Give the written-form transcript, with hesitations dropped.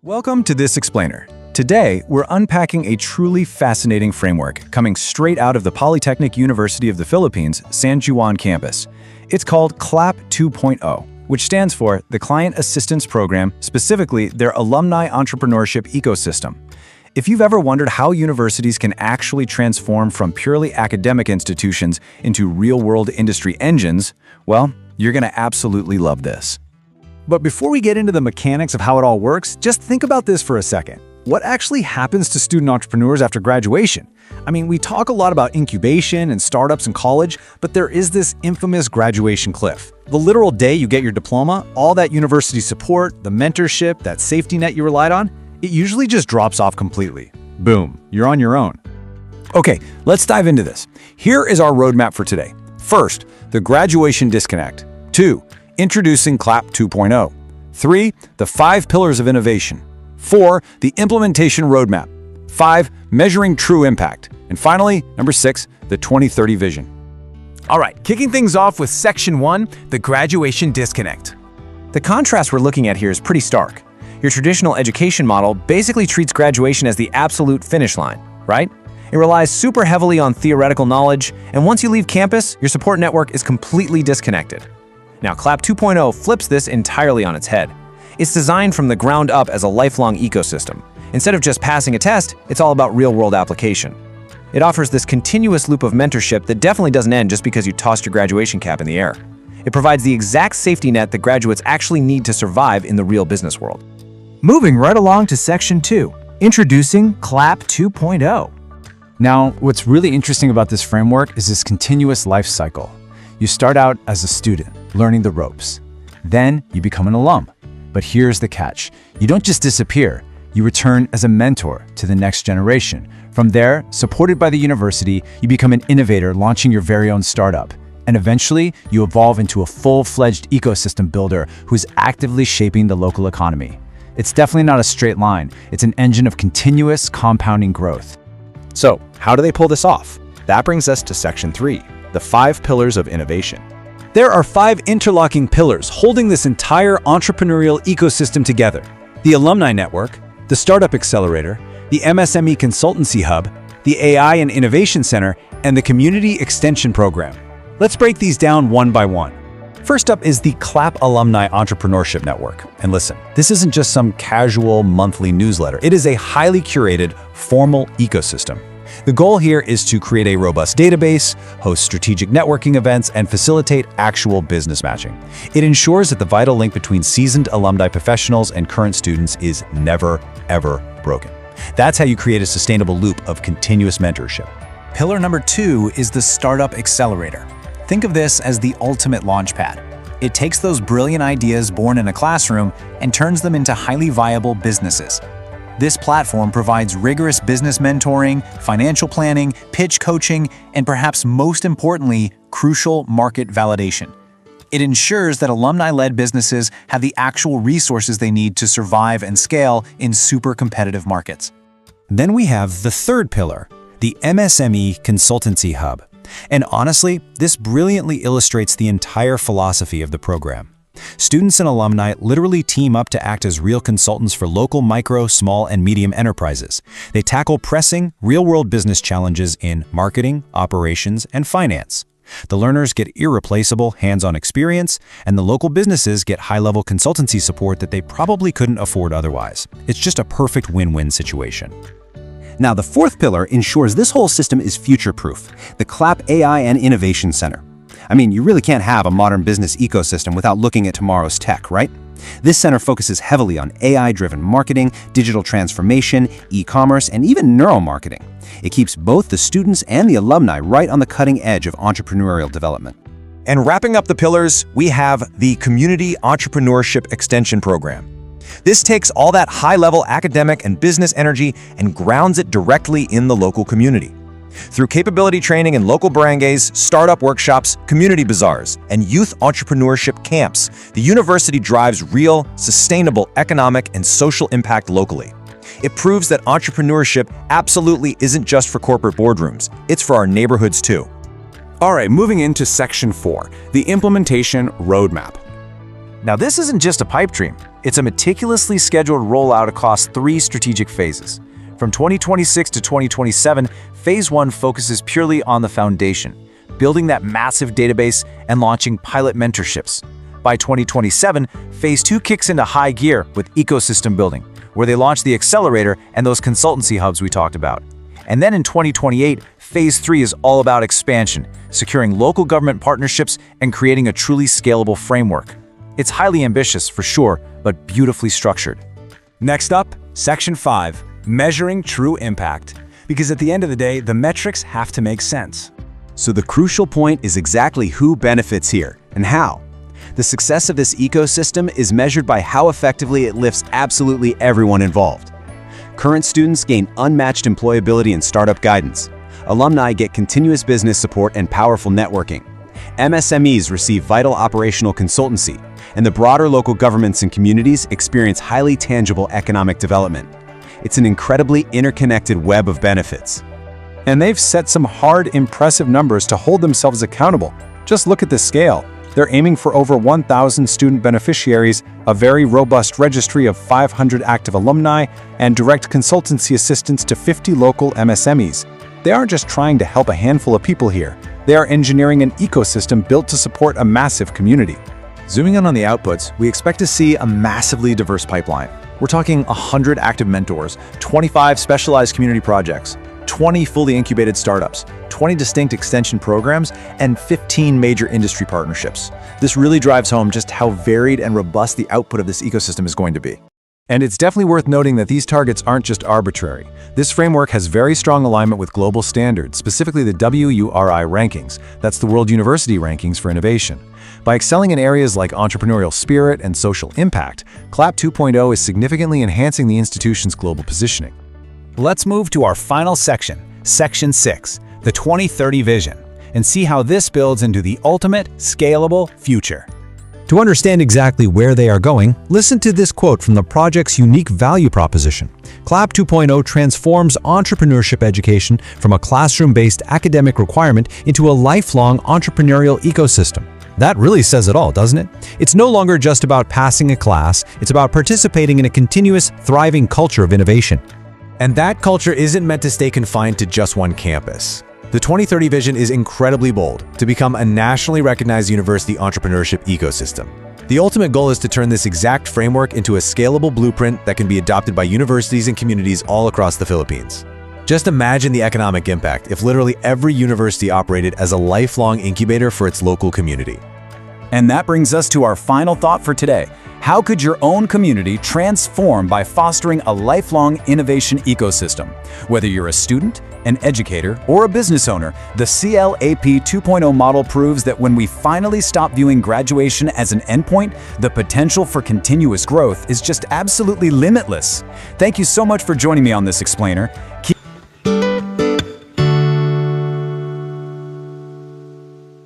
Welcome to this explainer. Today, we're unpacking a truly fascinating framework coming straight out of the Polytechnic University of the Philippines San Juan Campus. It's called CLAP 2.0, which stands for the Client Assistance Program, specifically their Alumni Entrepreneurship Ecosystem. If you've ever wondered how universities can actually transform from purely academic institutions into real-world industry engines, well, you're going to absolutely love this. But before we get into the mechanics of how it all works, just think about this for a second. What actually happens to student entrepreneurs after graduation? I mean, we talk a lot about incubation and startups in college, but there is this infamous graduation cliff. The literal day you get your diploma, all that university support, the mentorship, that safety net you relied on, it usually just drops off completely. Boom, you're on your own. Okay, let's dive into this. Here is our roadmap for today. First, the graduation disconnect. 2. Introducing CLAP 2.0. 3. The 5 pillars of innovation. 4. The implementation roadmap. 5. Measuring true impact. And finally, number 6, the 2030 vision. All right, kicking things off with Section 1, the graduation disconnect. The contrast we're looking at here is pretty stark. Your traditional education model basically treats graduation as the absolute finish line, right? It relies super heavily on theoretical knowledge, and once you leave campus, your support network is completely disconnected. Now, CLAP 2.0 flips this entirely on its head. It's designed from the ground up as a lifelong ecosystem. Instead of just passing a test, it's all about real-world application. It offers this continuous loop of mentorship that definitely doesn't end just because you tossed your graduation cap in the air. It provides the exact safety net that graduates actually need to survive in the real business world. Moving right along to Section 2, introducing CLAP 2.0. Now, what's really interesting about this framework is this continuous life cycle. You start out as a student, learning the ropes. Then you become an alum. But here's the catch. You don't just disappear. You return as a mentor to the next generation. From there, supported by the university, you become an innovator launching your very own startup. And eventually, you evolve into a full-fledged ecosystem builder who's actively shaping the local economy. It's definitely not a straight line. It's an engine of continuous compounding growth. So, how do they pull this off? That brings us to Section 3, the 5 pillars of innovation. There are 5 interlocking pillars holding this entire entrepreneurial ecosystem together. The Alumni Network, the Startup Accelerator, the MSME Consultancy Hub, the AI and Innovation Center, and the Community Extension Program. Let's break these down one by one. First up is the CLAP Alumni Entrepreneurship Network. And listen, this isn't just some casual monthly newsletter. It is a highly curated, formal ecosystem. The goal here is to create a robust database, host strategic networking events, and facilitate actual business matching. It ensures that the vital link between seasoned alumni professionals and current students is never, ever broken. That's how you create a sustainable loop of continuous mentorship. Pillar number 2 is the Startup Accelerator. Think of this as the ultimate launchpad. It takes those brilliant ideas born in a classroom and turns them into highly viable businesses. This platform provides rigorous business mentoring, financial planning, pitch coaching, and perhaps most importantly, crucial market validation. It ensures that alumni-led businesses have the actual resources they need to survive and scale in super competitive markets. Then we have the third pillar, the MSME Consultancy Hub. And honestly, this brilliantly illustrates the entire philosophy of the program. Students and alumni literally team up to act as real consultants for local micro, small, and medium enterprises. They tackle pressing, real-world business challenges in marketing, operations, and finance. The learners get irreplaceable hands-on experience, and the local businesses get high-level consultancy support that they probably couldn't afford otherwise. It's just a perfect win-win situation. Now, the fourth pillar ensures this whole system is future-proof, the CLAP AI and Innovation Center. I mean, you really can't have a modern business ecosystem without looking at tomorrow's tech, right? This center focuses heavily on AI-driven marketing, digital transformation, e-commerce, and even neuromarketing. It keeps both the students and the alumni right on the cutting edge of entrepreneurial development. And wrapping up the pillars, we have the Community Entrepreneurship Extension Program. This takes all that high-level academic and business energy and grounds it directly in the local community. Through capability training in local barangays, startup workshops, community bazaars, and youth entrepreneurship camps, the university drives real, sustainable economic and social impact locally. It proves that entrepreneurship absolutely isn't just for corporate boardrooms, it's for our neighborhoods too. All right, moving into Section 4, the implementation roadmap. Now, this isn't just a pipe dream. It's a meticulously scheduled rollout across 3 strategic phases. From 2026 to 2027, Phase 1 focuses purely on the foundation, building that massive database and launching pilot mentorships. By 2027, Phase 2 kicks into high gear with ecosystem building, where they launch the accelerator and those consultancy hubs we talked about. And then in 2028, Phase 3 is all about expansion, securing local government partnerships and creating a truly scalable framework. It's highly ambitious, for sure, but beautifully structured. Next up, Section 5, Measuring True Impact. Because at the end of the day, the metrics have to make sense. So the crucial point is exactly who benefits here and how. The success of this ecosystem is measured by how effectively it lifts absolutely everyone involved. Current students gain unmatched employability and startup guidance. Alumni get continuous business support and powerful networking. MSMEs receive vital operational consultancy, and the broader local governments and communities experience highly tangible economic development. It's an incredibly interconnected web of benefits. And they've set some hard, impressive numbers to hold themselves accountable. Just look at the scale. They're aiming for over 1,000 student beneficiaries, a very robust registry of 500 active alumni, and direct consultancy assistance to 50 local MSMEs. They aren't just trying to help a handful of people here. They are engineering an ecosystem built to support a massive community. Zooming in on the outputs, we expect to see a massively diverse pipeline. We're talking 100 active mentors, 25 specialized community projects, 20 fully incubated startups, 20 distinct extension programs, and 15 major industry partnerships. This really drives home just how varied and robust the output of this ecosystem is going to be. And it's definitely worth noting that these targets aren't just arbitrary. This framework has very strong alignment with global standards, specifically the WURI rankings. That's the World University Rankings for Innovation. By excelling in areas like entrepreneurial spirit and social impact, CLAP 2.0 is significantly enhancing the institution's global positioning. Let's move to our final section, Section 6, the 2030 Vision, and see how this builds into the ultimate scalable future. To understand exactly where they are going, listen to this quote from the project's unique value proposition. CLAP 2.0 transforms entrepreneurship education from a classroom-based academic requirement into a lifelong entrepreneurial ecosystem. That really says it all, doesn't it? It's no longer just about passing a class, it's about participating in a continuous, thriving culture of innovation. And that culture isn't meant to stay confined to just one campus. The 2030 vision is incredibly bold, to become a nationally recognized university entrepreneurship ecosystem. The ultimate goal is to turn this exact framework into a scalable blueprint that can be adopted by universities and communities all across the Philippines. Just imagine the economic impact if literally every university operated as a lifelong incubator for its local community. And that brings us to our final thought for today. How could your own community transform by fostering a lifelong innovation ecosystem? Whether you're a student, an educator, or a business owner, the CLAP 2.0 model proves that when we finally stop viewing graduation as an endpoint, the potential for continuous growth is just absolutely limitless. Thank you so much for joining me on this explainer. Keep